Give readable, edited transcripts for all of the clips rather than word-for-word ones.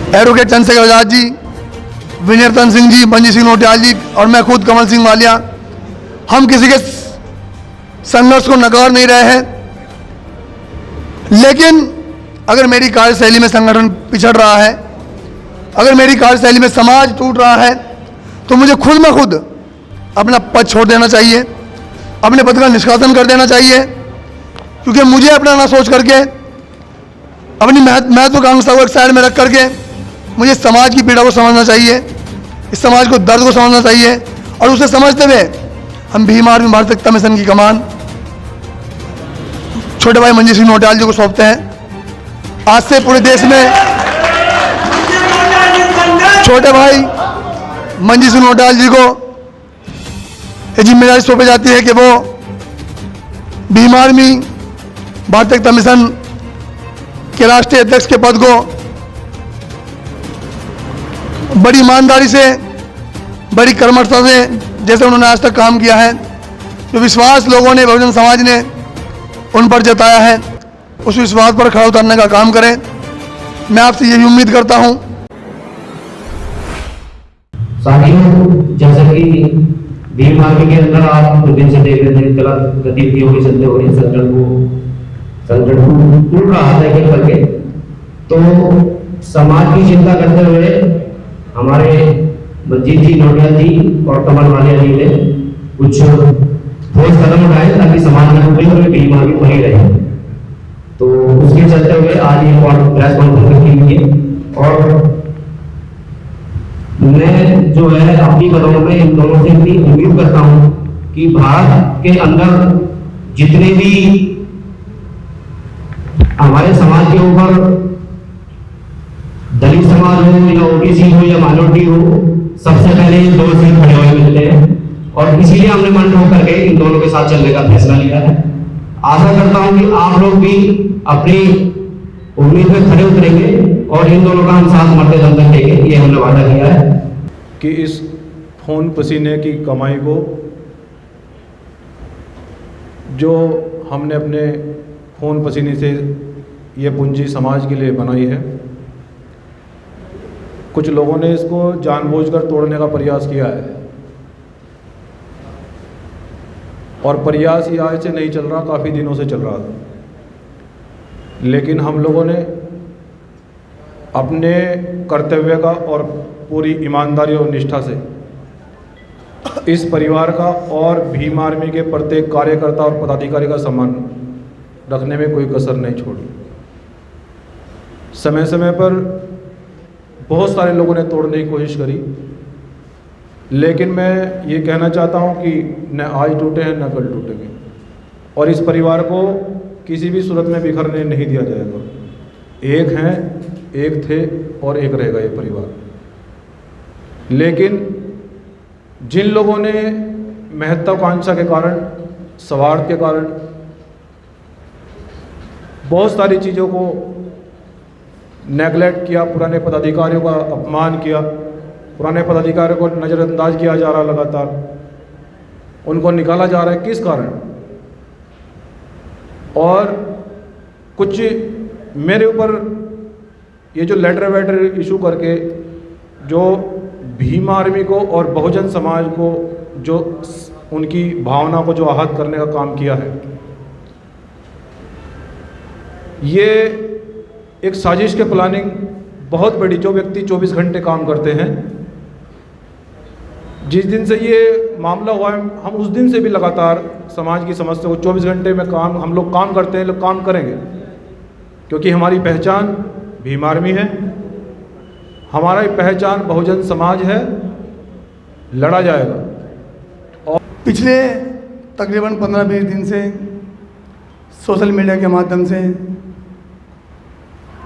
Advocate Chandrashekhar Azad ji, विजय रतन सिंह जी, मंजी सिंह नौटियाल जी और मैं खुद कमल सिंह मालिया, हम किसी के संघर्ष को नकार नहीं रहे हैं। लेकिन अगर मेरी कार्यशैली में संगठन पिछड़ रहा है, अगर मेरी कार्यशैली में समाज टूट रहा है, तो मुझे खुद में खुद अपना पद छोड़ देना चाहिए, अपने पद का निष्कासन कर देना चाहिए। क्योंकि मुझे अपना ना सोच करके, अपनी महत्वाकांक्षा को एक साइड में रख करके मुझे समाज की पीड़ा को समझना चाहिए, इस समाज को दर्द को समझना चाहिए। और उसे समझते हुए हम भीम आर्मी भारत एकता मिशन की कमान छोटे भाई मंजी सिंह नौटियाल जी को सौंपते हैं। आज से पूरे देश में छोटे भाई मंजी सिंह नौटियाल जी को ये जिम्मेदारी सौंपी जाती है कि वो भीम आर्मी भारत एकता मिशन के राष्ट्रीय अध्यक्ष के पद को बड़ी ईमानदारी से, बड़ी कर्मठता से, जैसे उन्होंने आज तक काम किया है, जो विश्वास लोगों ने, बहुजन समाज ने उन पर जताया है, उस विश्वास पर खड़ा उतरने का काम करें। मैं आपसे यही उम्मीद करता हूं। साथियों, जैसे कि भीम आर्मी के अंदर आप कुछ दिन से देख रहे थे गलत गतिविधियों के चलते हो रही संगठन टूट रहा था एक करके, तो समाज की चिंता करते हुए हमारे मंजीत जी नौटियाल जी और कमल मालिया जी ने कुछ ठोस कदम उठाए ताकि समाज में टूटे और भीम आर्मी बनी रहे। तो उसके चलते हुए आज ये प्रेस कॉन्फ्रेंस की हुई है और मैं जो है अपनी कदमों में इन दोनों से इतनी उम्मीद करता हूं कि भारत के अंदर जितने भी हमारे समाज के ऊपर दलित समाज हो या ओबीसी हो या माइनॉरिटी हो, सबसे पहले इन दोनों से खड़े हुए मिलते हैं और इसीलिए हमने मन ठोक करके इन दोनों के साथ चलने का फैसला लिया है। आशा करता हूं कि आप लोग भी अपनी उम्मीद में खड़े उतरेंगे और इन दोनों का हम साथ मरते दम तक देंगे, ये हमने वादा किया है कि इस खून पसीने की कमाई को जो हमने अपने खून पसीने से ये पूंजी समाज के लिए बनाई है, कुछ लोगों ने इसको जानबूझकर तोड़ने का प्रयास किया है और प्रयास ये आज से नहीं चल रहा, काफ़ी दिनों से चल रहा था। लेकिन हम लोगों ने अपने कर्तव्य का और पूरी ईमानदारी और निष्ठा से इस परिवार का और भीम आर्मी के प्रत्येक कार्यकर्ता और पदाधिकारी का सम्मान रखने में कोई कसर नहीं छोड़ी। समय समय पर बहुत सारे लोगों ने तोड़ने की कोशिश करी, लेकिन मैं ये कहना चाहता हूँ कि न आज टूटे हैं न कल टूटेंगे और इस परिवार को किसी भी सूरत में बिखरने नहीं दिया जाएगा। एक हैं, एक थे और एक रहेगा ये परिवार। लेकिन जिन लोगों ने महत्वाकांक्षा के कारण, स्वार्थ के कारण बहुत सारी चीज़ों को नेगलेक्ट किया, पुराने पदाधिकारियों का अपमान किया, पुराने पदाधिकारियों को नज़रअंदाज किया जा रहा, लगातार उनको निकाला जा रहा है, किस कारण? और कुछ मेरे ऊपर ये जो लेटर वेटर इशू करके जो भीम आर्मी को और बहुजन समाज को जो उनकी भावना को जो आहत करने का काम किया है, ये एक साजिश के प्लानिंग बहुत बड़ी, जो व्यक्ति 24 घंटे काम करते हैं, जिस दिन से ये मामला हुआ है हम उस दिन से भी लगातार समाज की समस्या को 24 घंटे में काम हम लोग काम करते हैं, लोग काम करेंगे, क्योंकि हमारी पहचान भीम आर्मी है, हमारी पहचान बहुजन समाज है, लड़ा जाएगा। और पिछले तकरीबन 15-20 दिन से सोशल मीडिया के माध्यम से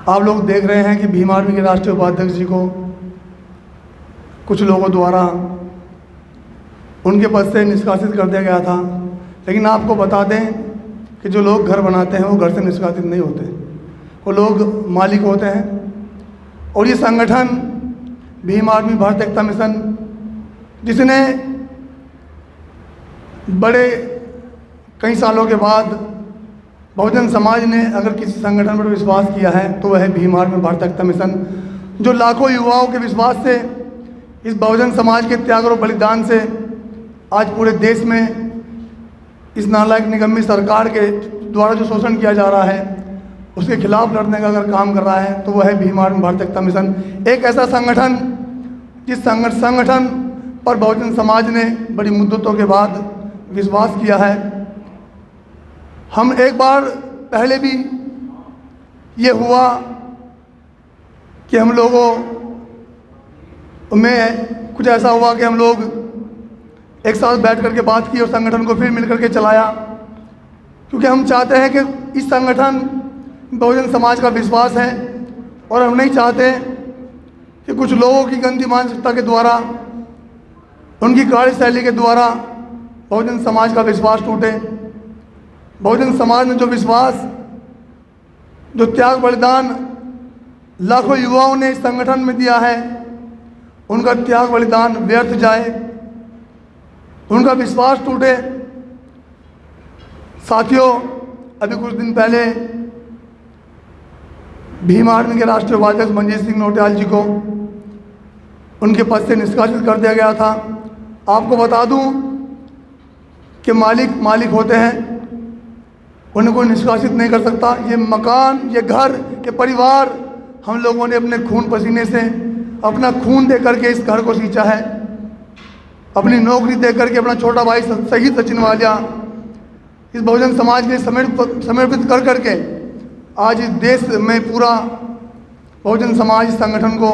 आप लोग देख रहे हैं कि भीम आर्मी के राष्ट्रीय उपाध्यक्ष जी को कुछ लोगों द्वारा उनके पद से निष्कासित कर दिया गया था। लेकिन आपको बता दें कि जो लोग घर बनाते हैं वो घर से निष्कासित नहीं होते, वो लोग मालिक होते हैं। और ये संगठन भीम आर्मी भारत एकता मिशन, जिसने बड़े कई सालों के बाद बहुजन समाज ने अगर किसी संगठन पर विश्वास किया है तो वह है भीम आर्मी भारत एकता मिशन। जो लाखों युवाओं के विश्वास से, इस बहुजन समाज के त्याग और बलिदान से आज पूरे देश में इस नालायक निकम्मी सरकार के द्वारा जो शोषण किया जा रहा है उसके खिलाफ लड़ने का अगर काम कर रहा है तो वह है भीम आर्मी भारत एकता मिशन। एक ऐसा संगठन जिस संगठन पर बहुजन समाज ने बड़ी मुद्दतों के बाद विश्वास किया है। हम एक बार पहले भी ये हुआ कि हम लोगों में कुछ ऐसा हुआ कि हम लोग एक साथ बैठ करके बात की और संगठन को फिर मिल करके चलाया, क्योंकि हम चाहते हैं कि इस संगठन बहुजन समाज का विश्वास है और हम नहीं चाहते कि कुछ लोगों की गंदी मानसिकता के द्वारा, उनकी कार्यशैली के द्वारा बहुजन समाज का विश्वास टूटे। बहुजन समाज ने जो विश्वास, जो त्याग बलिदान लाखों युवाओं ने इस संगठन में दिया है, उनका त्याग बलिदान व्यर्थ जाए, उनका विश्वास टूटे। साथियों, अभी कुछ दिन पहले भीम आर्मी के राष्ट्रीय उपाध्यक्ष मनजीत सिंह नोटियाल जी को उनके पद से निष्कासित कर दिया गया था। आपको बता दूं कि मालिक होते हैं, उन्हें कोई निष्कासित नहीं कर सकता। ये मकान, ये घर, ये परिवार हम लोगों ने अपने खून पसीने से, अपना खून दे करके इस घर को सींचा है, अपनी नौकरी दे करके अपना छोटा भाई शहीद सचिन वालिया इस बहुजन समाज के समर्पित कर करके आज इस देश में पूरा बहुजन समाज इस संगठन को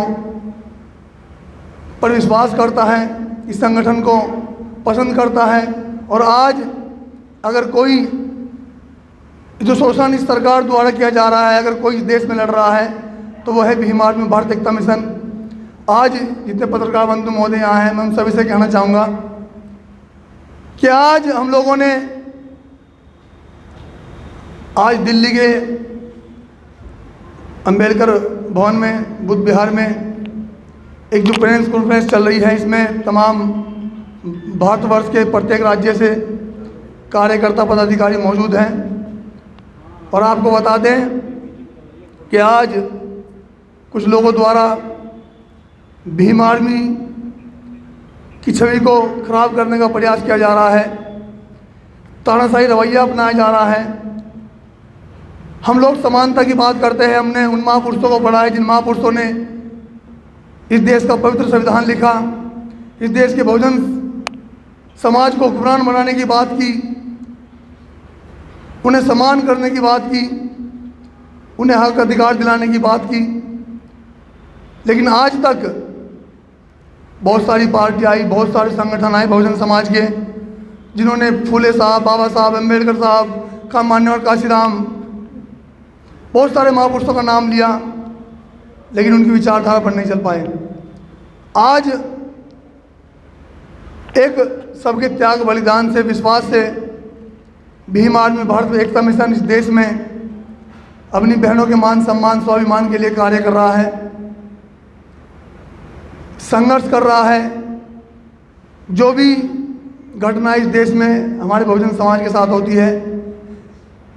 पर विश्वास करता है, इस संगठन को पसंद करता है। और आज अगर कोई जो शोषण इस सरकार द्वारा किया जा रहा है, अगर कोई इस देश में लड़ रहा है तो वह है भीम आर्मी भारत एकता मिशन। आज जितने पत्रकार बंधु महोदय यहाँ हैं, मैं उन सभी से कहना चाहूँगा कि आज हम लोगों ने आज दिल्ली के अंबेडकर भवन में, बुद्ध विहार में एक जो प्रेस कॉन्फ्रेंस चल रही है, इसमें तमाम भारतवर्ष के प्रत्येक राज्य से कार्यकर्ता पदाधिकारी मौजूद हैं। और आपको बता दें कि आज कुछ लोगों द्वारा भीम आर्मी की छवि को खराब करने का प्रयास किया जा रहा है, तानाशाही रवैया अपनाया जा रहा है। हम लोग समानता की बात करते हैं। हमने उन महापुरुषों को पढ़ा है जिन महापुरुषों ने इस देश का पवित्र संविधान लिखा, इस देश के बहुजन समाज को हुक्मरान बनाने की बात की, उन्हें समान करने की बात की, उन्हें हक अधिकार दिलाने की बात की। लेकिन आज तक बहुत सारी पार्टी आई, बहुत सारे संगठन आए बहुजन समाज के, जिन्होंने फूले साहब, बाबा साहब, अम्बेडकर साहब का मान्यवर काशीराम, बहुत सारे महापुरुषों का नाम लिया, लेकिन उनकी विचारधारा पर नहीं चल पाए। आज एक सबके त्याग बलिदान से, विश्वास से भीम आर्मी भारत एकता मिशन इस देश में अपनी बहनों के मान सम्मान, स्वाभिमान के लिए कार्य कर रहा है, संघर्ष कर रहा है। जो भी घटना इस देश में हमारे बहुजन समाज के साथ होती है,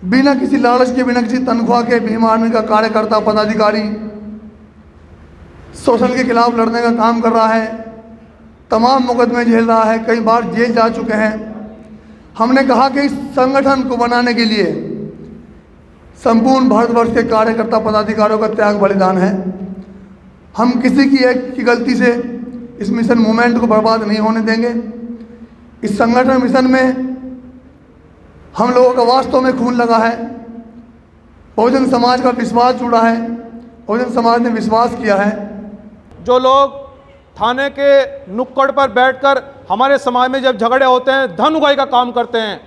बिना किसी लालच के, बिना किसी तनख्वाह के भीम आर्मी का कार्यकर्ता पदाधिकारी शोषण के खिलाफ लड़ने का काम कर रहा है, तमाम मुकदमे झेल रहा है, कई बार जेल जा चुके हैं। हमने कहा कि इस संगठन को बनाने के लिए संपूर्ण भारतवर्ष के कार्यकर्ता पदाधिकारियों का त्याग बलिदान है। हम किसी की एक की गलती से इस मिशन मूवमेंट को बर्बाद नहीं होने देंगे। इस संगठन मिशन में हम लोगों का वास्तव में खून लगा है, बहुजन समाज का विश्वास जुड़ा है, बहुजन समाज ने विश्वास किया है। जो लोग थाने के नुक्कड़ पर बैठकर हमारे समाज में जब झगड़े होते हैं, धन उगाही का काम करते हैं,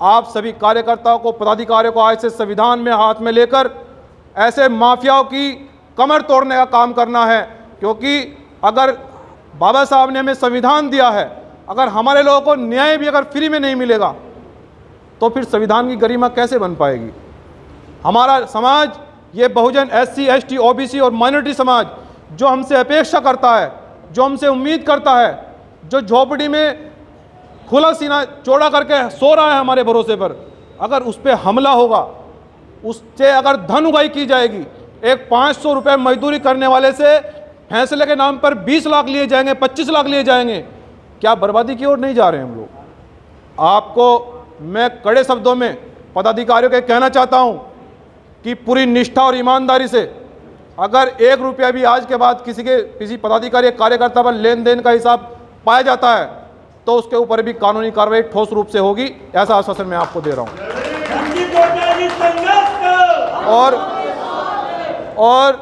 आप सभी कार्यकर्ताओं को, पदाधिकारियों को आज से संविधान में हाथ में लेकर ऐसे माफियाओं की कमर तोड़ने का काम करना है। क्योंकि अगर बाबा साहब ने हमें संविधान दिया है, अगर हमारे लोगों को न्याय भी अगर फ्री में नहीं मिलेगा तो फिर संविधान की गरिमा कैसे बन पाएगी। हमारा समाज, ये बहुजन SC, ST, OBC और माइनॉरिटी समाज जो हमसे अपेक्षा करता है, जो हमसे उम्मीद करता है, जो झोपड़ी में खुला सीना चौड़ा करके सो रहा है हमारे भरोसे पर, अगर उस पर हमला होगा, उससे अगर धन उगाही की जाएगी, एक 500 रुपये मजदूरी करने वाले से फैसले के नाम पर 20 लाख लिए जाएंगे, 25 लाख लिए जाएंगे। क्या बर्बादी की ओर नहीं जा रहे हैं हम लोग? आपको मैं कड़े शब्दों में पदाधिकारियों के कहना चाहता हूं कि पूरी निष्ठा और ईमानदारी से अगर 1 रुपया भी आज के बाद किसी पदाधिकारी कार्यकर्ता पर लेन देन का हिसाब पाया जाता है तो उसके ऊपर भी कानूनी कार्रवाई ठोस रूप से होगी, ऐसा आश्वासन मैं आपको दे रहा हूं। और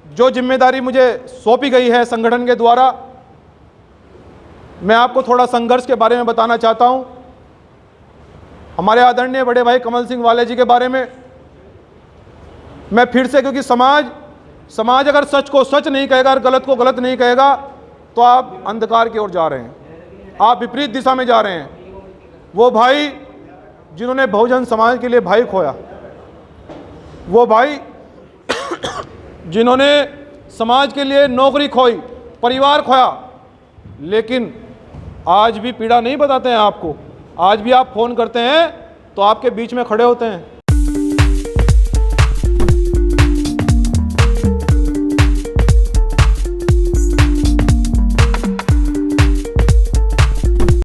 जो जिम्मेदारी मुझे सौंपी गई है संगठन के द्वारा, मैं आपको थोड़ा संघर्ष के बारे में बताना चाहता हूं। हमारे आदरणीय बड़े भाई कमल सिंह वाले जी के बारे में मैं फिर से, क्योंकि समाज अगर सच को सच नहीं कहेगा और गलत को गलत नहीं कहेगा तो आप अंधकार की ओर जा रहे हैं, आप विपरीत दिशा में जा रहे हैं। वो भाई जिन्होंने बहुजन समाज के लिए भाई खोया, वो भाई जिन्होंने समाज के लिए नौकरी खोई, परिवार खोया, लेकिन आज भी पीड़ा नहीं बताते हैं आपको। आज भी आप फोन करते हैं तो आपके बीच में खड़े होते हैं।